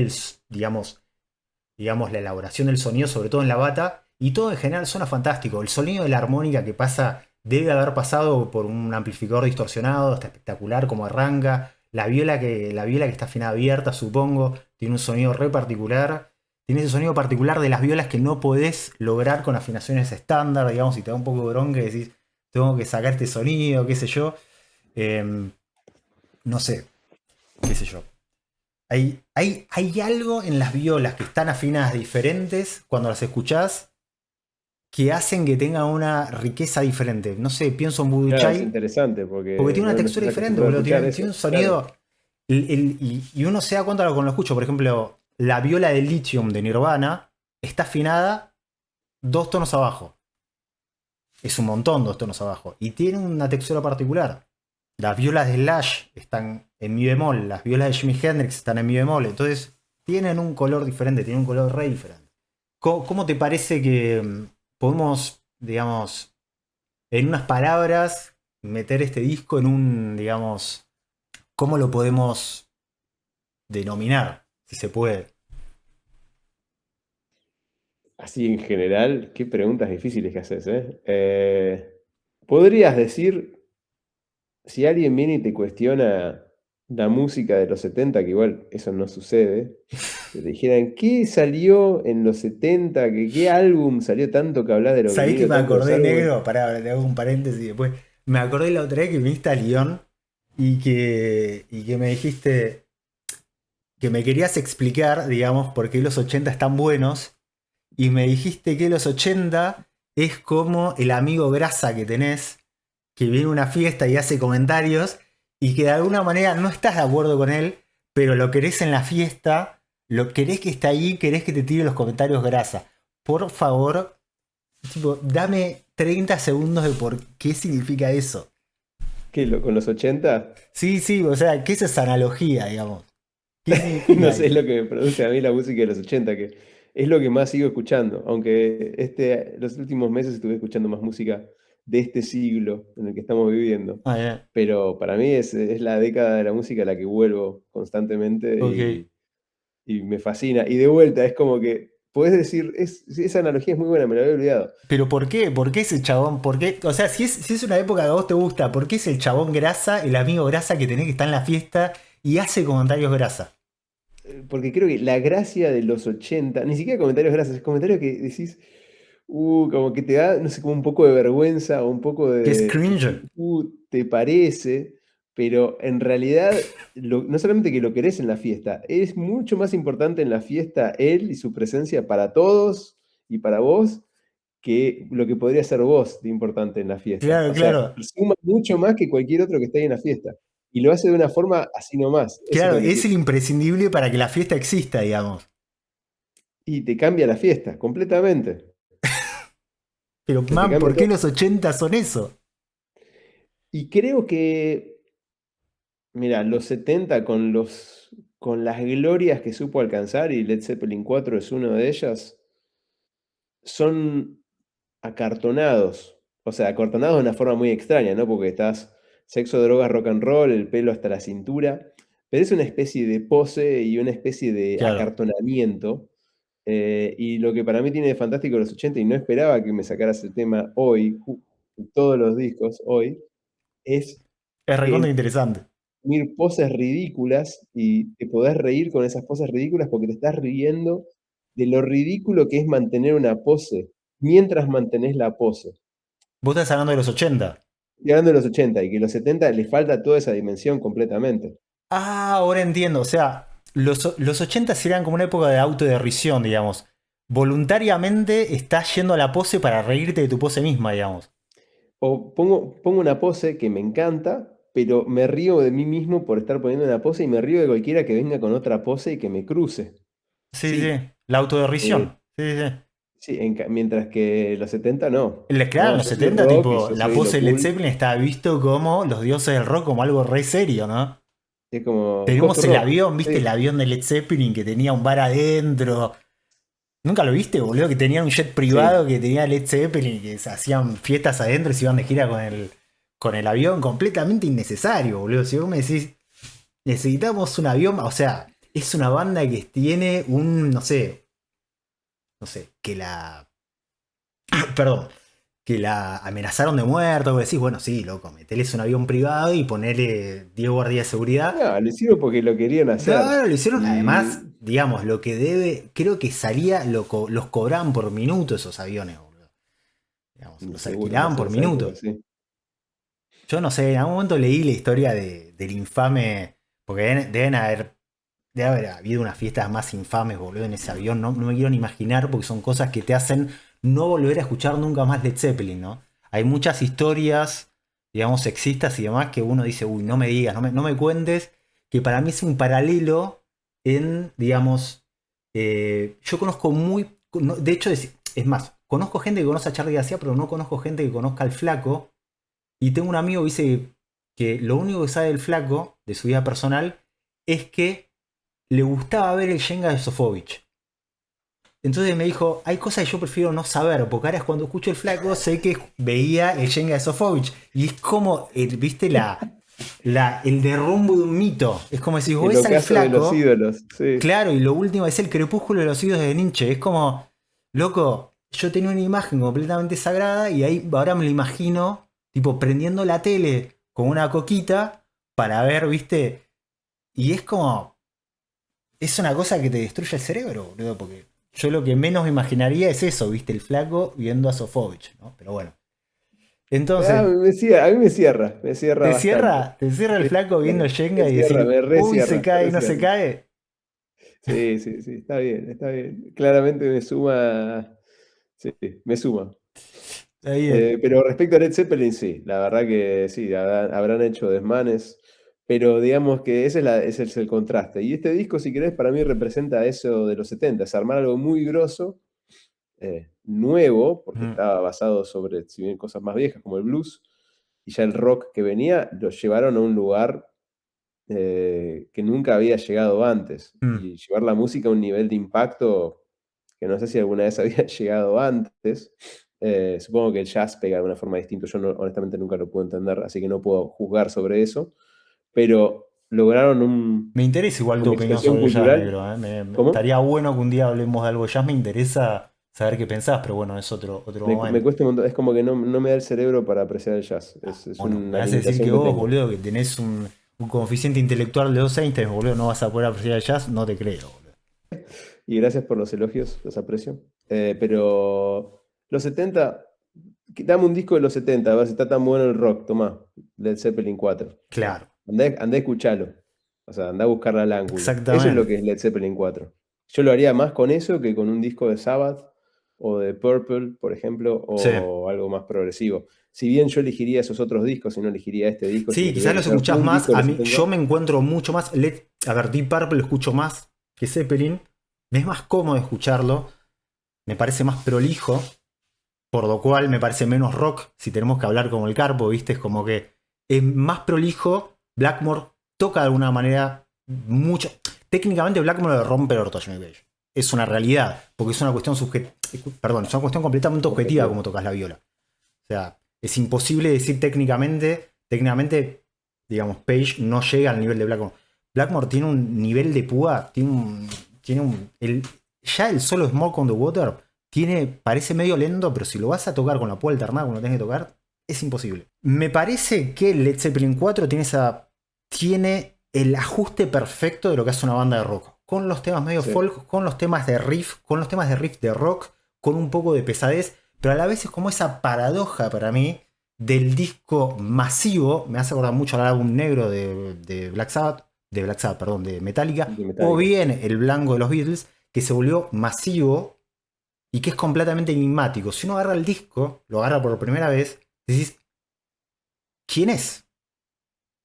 digamos, la elaboración del sonido, sobre todo en la bata. Y todo en general suena fantástico. El sonido de la armónica que pasa debe haber pasado por un amplificador distorsionado, está espectacular como arranca. La viola que está afinada abierta, supongo, tiene un sonido re particular. Tiene ese sonido particular de las violas que no podés lograr con afinaciones estándar, digamos, si te da un poco de bronca y decís, tengo que sacar este sonido, qué sé yo. Em, no sé, qué sé yo. Hay algo en las violas que están afinadas diferentes cuando las escuchás que hacen que tengan una riqueza diferente. No sé, pienso en Voodoo Claro, es Child, interesante porque porque tiene una no textura estás diferente, acostumbrado a boludo. escuchar Tiene eso. un Claro, sonido. Y uno se da cuenta cuando lo escucho. Por ejemplo, la viola de Lithium de Nirvana está afinada 2 tonos abajo. Es un montón 2 tonos abajo. Y tiene una textura particular. Las violas de Slash están en mi bemol. Las violas de Jimi Hendrix están en mi bemol. Entonces tienen un color diferente, tienen un color re diferente. ¿Cómo te parece que podemos, digamos, en unas palabras, meter este disco en digamos, cómo lo podemos denominar, si se puede? así en general, qué preguntas difíciles que haces, ¿eh? ¿Podrías decir, si alguien viene y te cuestiona la música de los 70, que igual eso no sucede, pero te dijeran, ¿qué salió en los 70? ¿Qué álbum salió tanto que habla de lo ¿Sabés que vinilo me tanto de los acordé, álbumes? negro? Pará, le hago un paréntesis y después. Me acordé la otra vez que viniste a Lyon y que me dijiste que me querías explicar, digamos, por qué los 80 están buenos. Y me dijiste que los 80 es como el amigo grasa que tenés, que viene a una fiesta y hace comentarios y que de alguna manera no estás de acuerdo con él, pero lo querés en la fiesta, lo querés que esté ahí, querés que te tire los comentarios grasa. Por favor, tipo, dame 30 segundos de por qué significa eso. ¿Con los 80? Sí, sí, o sea, ¿qué es esa analogía, digamos? ¿Qué significa No sé, es eso? lo que me produce a mí la música de los 80, que es lo que más sigo escuchando, aunque los últimos meses estuve escuchando más música de este siglo en el que estamos viviendo. Ah, bien, Pero para mí es la década de la música a la que vuelvo constantemente ok. y me fascina. Y de vuelta, es como que podés decir, esa analogía es muy buena, me la había olvidado. Pero ¿por qué? ¿Por qué ese chabón? ¿Por qué? O sea, si es una época que a vos te gusta, ¿por qué es el chabón grasa, el amigo grasa que tenés que estar en la fiesta y hace comentarios grasa? Porque creo que la gracia de los 80 ni siquiera comentarios gracias, es comentarios que decís, como que te da, no sé, como un poco de vergüenza o un poco Que es de cringe. decir, te parece, pero en realidad no solamente que lo querés en la fiesta, es mucho más importante en la fiesta él y su presencia para todos y para vos que lo que podría ser vos de importante en la fiesta. Claro, O sea, claro. suma mucho más que cualquier otro que esté ahí en la fiesta. Y lo hace de una forma así nomás, eso es Claro, lo que es tiene. el imprescindible para que la fiesta exista, digamos. Y te cambia la fiesta completamente. Pero, Se te man, cambia ¿por qué todo. los 80 son eso? Y creo que, mira, los 70 con las glorias que supo alcanzar, y Led Zeppelin 4 es una de ellas, son acartonados. O sea, acartonados de una forma muy extraña, ¿no? Porque estás sexo, drogas, rock and roll, el pelo hasta la cintura. Pero es una especie de pose y una especie de Claro. acartonamiento. Y lo que para mí tiene de fantástico los 80 y no esperaba que me sacaras el tema hoy, todos los discos hoy, es Es recontra que interesante. imprimir poses ridículas y te podés reír con esas poses ridículas porque te estás riendo de lo ridículo que es mantener una pose mientras mantenés la pose. Vos estás hablando de los 80. Y hablando de los 80 y que los 70 le falta toda esa dimensión completamente. Ah, ahora entiendo. O sea, los 80 serían como una época de autoderrisión, digamos. Voluntariamente estás yendo a la pose para reírte de tu pose misma, digamos. O pongo una pose que me encanta, pero me río de mí mismo por estar poniendo una pose y me río de cualquiera que venga con otra pose y que me cruce. Sí, Sí, sí. La eh, autoderrisión. Sí, sí. sí, mientras que los 70 no. Claro, en No, los yo soy 70, rock y tipo, yo la soy lo pose de Led cool. Zeppelin estaba visto como los dioses del rock, como algo re serio, ¿no? Es como Ghost Tenemos el Rock. avión, ¿viste? El Sí, avión de Led Zeppelin que tenía un bar adentro. ¿Nunca lo viste, boludo? Que tenía un jet privado sí. que tenía Led Zeppelin y que se hacían fiestas adentro y se iban de gira con el avión. Completamente innecesario, boludo. Si vos me decís, necesitamos un avión, o sea, es una banda que tiene un, no sé, que la, perdón, que la amenazaron de muerto. Vos decís, bueno, sí, loco, meteles un avión privado y ponele 10 guardias de seguridad. No, lo hicieron porque lo querían hacer. No, lo hicieron. Además, Y digamos, lo que debe, creo que salía, los cobraban por minuto esos aviones, boludo. Digamos, los seguro, más alquilaban en por esa época, minuto. sí. Yo no sé, en algún momento leí la historia del infame, porque debe haber habido unas fiestas más infames, boludo, en ese avión. No, no me quiero ni imaginar porque son cosas que te hacen no volver a escuchar nunca más Led Zeppelin, ¿no? Hay muchas historias, digamos, sexistas y demás que uno dice, uy, no me digas, no me cuentes, que para mí es un paralelo en, digamos, yo conozco de hecho, es más, conozco gente que conoce a Charlie García, pero no conozco gente que conozca al Flaco. Y tengo un amigo que dice que lo único que sabe del Flaco, de su vida personal, es que le gustaba ver el Jenga de Sofovich. Entonces me dijo, hay cosas que yo prefiero no saber, porque ahora es cuando escucho el Flaco, sé que veía el Jenga de Sofovich. Y es como, viste, el derrumbe de un mito. Es como si vos El ves al ocaso de los Flaco, ídolos, sí. claro, y lo último es el crepúsculo de los hijos de Nietzsche. Es como, loco, yo tenía una imagen completamente sagrada y ahí ahora me lo imagino, tipo, prendiendo la tele con una coquita para ver, viste. Y es como, es una cosa que te destruye el cerebro, boludo, porque yo lo que menos me imaginaría es eso, viste, el Flaco viendo a Sofovich, ¿no? Pero bueno. Ah, Entonces, a mí me cierra bastante. te cierra el Sí, Flaco viendo me Jenga y cierra, decir, me uy, se recierra, me cae, no se recierra. cae. Sí, sí, sí, está bien, está bien. Claramente me suma, sí, me suma. Está bien. Pero respecto a Led Zeppelin, sí, la verdad que sí, habrán hecho desmanes, pero digamos que ese es el contraste. Y este disco, si querés, para mí representa eso de los 70, es armar algo muy grosso, nuevo, porque Mm, estaba basado sobre, si bien cosas más viejas como el blues, y ya el rock que venía, lo llevaron a un lugar que nunca había llegado antes, mm. y llevar la música a un nivel de impacto que no sé si alguna vez había llegado antes. Supongo que el jazz pega de una forma distinta, yo honestamente nunca lo puedo entender, así que no puedo juzgar sobre eso, pero lograron Me interesa igual tu una opinión expresión sobre el jazz, cultural. negro. ¿Cómo? Estaría bueno que un día hablemos de algo de jazz. Me interesa saber qué pensás, pero bueno, es otro Me momento. cuesta un montón, es como que no me da el cerebro para apreciar el jazz, es Bueno, me una hace decir que limitación que vos, tengo. boludo, que tenés un coeficiente intelectual de 2 Einstein, boludo, no vas a poder apreciar el jazz, no te creo, boludo. Y gracias por los elogios, los aprecio. Pero los 70, dame un disco de los 70, a ver si está tan bueno el rock, tomá, Led Zeppelin 4. Claro, Andá a escucharlo. O sea, andá a buscarle al ángulo. Eso es lo exactamente. que es Led Zeppelin 4. Yo lo haría más con eso que con un disco de Sabbath o de Purple, por ejemplo, Sí. o algo más progresivo. Si bien yo elegiría esos otros discos y no elegiría este disco, si Sí, me tuviera quizás que los quedar con escuchás un más. disco de A los mí, 70, yo me encuentro mucho más. A ver, Deep Purple lo escucho más que Zeppelin. me es más cómodo escucharlo, me parece más prolijo, por lo cual me parece menos rock, si tenemos que hablar como el Carpo, ¿viste? Es como que es más prolijo, Blackmore toca de alguna manera mucho... Técnicamente Blackmore le rompe el orto a Johnny Page. Es una realidad, porque es una cuestión perdón, es una cuestión completamente objetiva como tocas la viola. O sea, es imposible decir técnicamente, digamos, Page no llega al nivel de Blackmore. Blackmore tiene un nivel de púa, ya el solo Smoke on the Water parece medio lento, pero si lo vas a tocar con la púa alternada como lo tenés que tocar, es imposible. Me parece que Led Zeppelin 4 tiene el ajuste perfecto de lo que hace una banda de rock. Con los temas medio folk, con los temas de riff, de rock, con un poco de pesadez, pero a la vez es como esa paradoja para mí del disco masivo. Me hace acordar mucho al álbum negro de Black Sabbath, perdón, de Metallica, o bien el blanco de los Beatles, que se volvió masivo y que es completamente enigmático. Si uno agarra el disco, lo agarra por primera vez, decís, ¿quién es?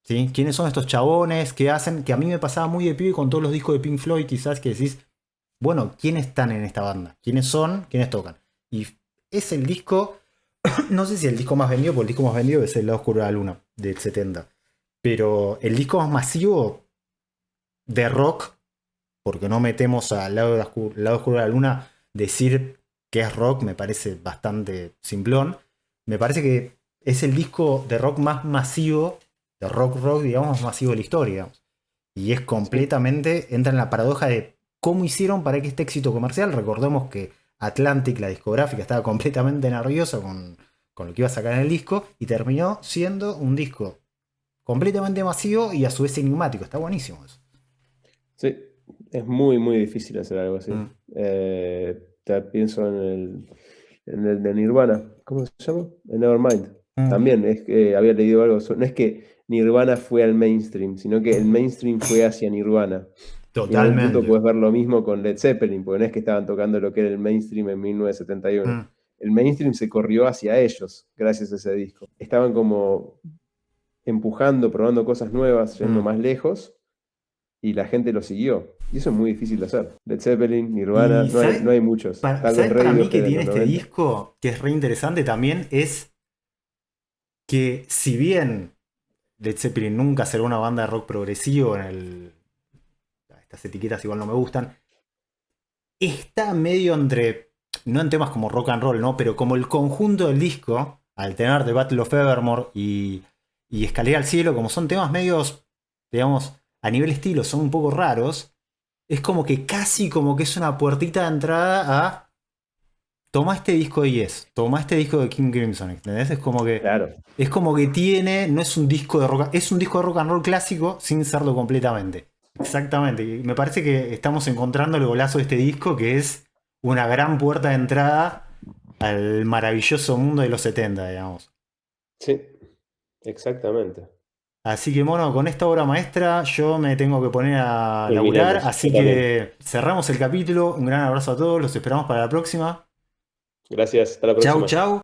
¿Sí? ¿Quiénes son estos chabones que hacen? Que a mí me pasaba muy de pibe con todos los discos de Pink Floyd, quizás, que decís, bueno, ¿quiénes están en esta banda? ¿Quiénes son? ¿Quiénes tocan? Y es el disco, no sé si el disco más vendido, porque el disco más vendido es El lado oscuro de la luna, del 70. Pero el disco más masivo de rock, porque no metemos al lado oscuro de la luna, decir que es rock me parece bastante simplón. Me parece que es el disco de rock más masivo, de rock, digamos, más masivo de la historia, digamos. Y es completamente, entra en la paradoja de cómo hicieron para que este éxito comercial. Recordemos que Atlantic, la discográfica, estaba completamente nerviosa con lo que iba a sacar en el disco y terminó siendo un disco completamente masivo y a su vez enigmático. Está buenísimo eso. Sí, es muy, muy difícil hacer algo así. Pienso en el de Nirvana. ¿Cómo se llama? El Nevermind. También es que había leído algo. No es que Nirvana fue al mainstream, sino que el mainstream fue hacia Nirvana. Totalmente. Y en algún punto puedes ver lo mismo con Led Zeppelin, porque no es que estaban tocando lo que era el mainstream en 1971. El mainstream se corrió hacia ellos gracias a ese disco. Estaban como empujando, probando cosas nuevas, yendo más lejos, y la gente lo siguió. Y eso es muy difícil de hacer. Led Zeppelin, Nirvana, no hay muchos. ¿Sabes para mí que tiene este disco, que es re interesante también? Es que si bien Led Zeppelin nunca será una banda de rock progresivo estas etiquetas igual no me gustan, está medio entre, no en temas como rock and roll, ¿no? Pero como el conjunto del disco, al tener The Battle of Evermore y Escalera al Cielo, como son temas medios, digamos, a nivel estilo, son un poco raros, es como que casi como que es una puertita de entrada a toma este disco de Yes, toma este disco de King Crimson, ¿entendés? Es como que tiene, no es un disco de rock, es un disco de rock and roll clásico sin serlo completamente. Exactamente, y me parece que estamos encontrando el golazo de este disco, que es una gran puerta de entrada al maravilloso mundo de los 70, digamos. Sí, exactamente. Así que, mono, con esta obra maestra yo me tengo que poner a laburar, así que cerramos el capítulo. Un gran abrazo a todos, los esperamos para la próxima. Gracias, hasta la próxima. Chau, chau.